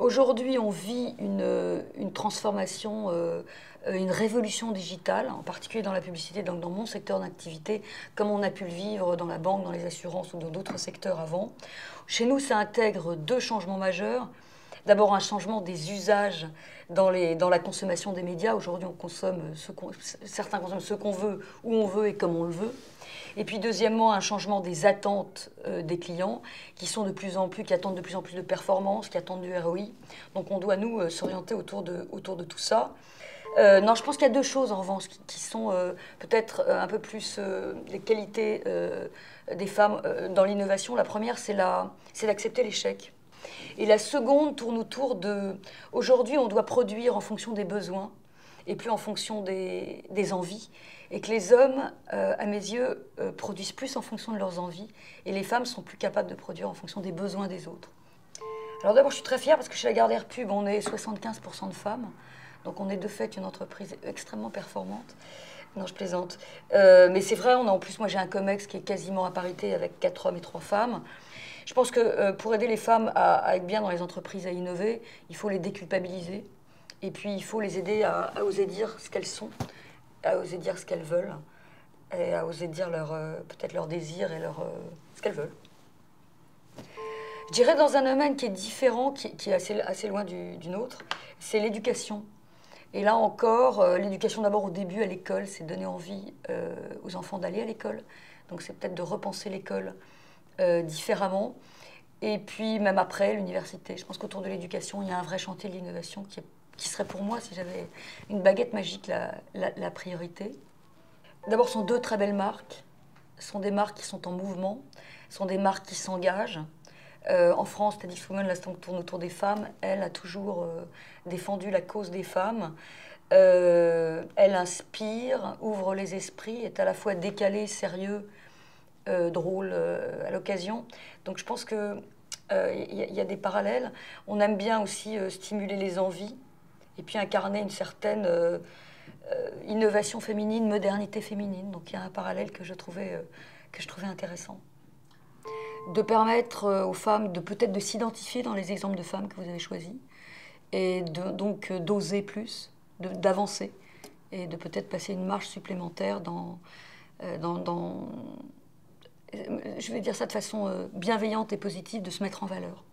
Aujourd'hui, on vit une transformation, une révolution digitale, en particulier dans la publicité, donc dans mon secteur d'activité, comme on a pu le vivre dans la banque, dans les assurances ou dans d'autres secteurs avant. Chez nous, ça intègre deux changements majeurs. D'abord, un changement des usages dans la consommation des médias. Aujourd'hui, on consomme certains consomment ce qu'on veut, où on veut et comme on le veut. Et puis deuxièmement, un changement des attentes des clients qui attendent de plus en plus de performance, qui attendent du ROI. Donc on doit nous s'orienter autour de tout ça. Non, je pense qu'il y a deux choses en revanche qui sont peut-être un peu plus les qualités des femmes dans l'innovation. La première, c'est d'accepter l'échec. Et la seconde tourne autour de... Aujourd'hui, on doit produire en fonction des besoins et plus en fonction des envies. Et que les hommes, à mes yeux, produisent plus en fonction de leurs envies. Et les femmes sont plus capables de produire en fonction des besoins des autres. Alors d'abord, je suis très fière parce que chez Lagardère Pub, on est 75% de femmes. Donc on est de fait une entreprise extrêmement performante. Non, je plaisante. Mais c'est vrai, en plus, moi j'ai un COMEX qui est quasiment à parité avec 4 hommes et 3 femmes. Je pense que pour aider les femmes à être bien dans les entreprises, à innover, il faut les déculpabiliser. Et puis il faut les aider à oser dire ce qu'elles sont, à oser dire ce qu'elles veulent, et à oser dire peut-être leurs désirs et ce qu'elles veulent. Je dirais dans un domaine qui est différent, qui est assez loin du nôtre, c'est l'éducation. Et là encore, l'éducation d'abord au début à l'école, c'est donner envie aux enfants d'aller à l'école. Donc c'est peut-être de repenser l'école différemment. Et puis même après, l'université. Je pense qu'autour de l'éducation, il y a un vrai chantier de l'innovation qui serait pour moi, si j'avais une baguette magique, la priorité. D'abord, ce sont deux très belles marques. Ce sont des marques qui sont en mouvement, ce sont des marques qui s'engagent. En France, Teddy Women, l'instant tourne autour des femmes, elle a toujours défendu la cause des femmes. Elle inspire, ouvre les esprits, est à la fois décalée, sérieux, drôle à l'occasion. Donc je pense qu'il y a des parallèles. On aime bien aussi stimuler les envies et puis incarner une certaine innovation féminine, modernité féminine. Donc il y a un parallèle que je trouvais intéressant. De permettre aux femmes peut-être de s'identifier dans les exemples de femmes que vous avez choisis et donc d'oser plus, d'avancer et de peut-être passer une marche supplémentaire je vais dire ça de façon bienveillante et positive, de se mettre en valeur.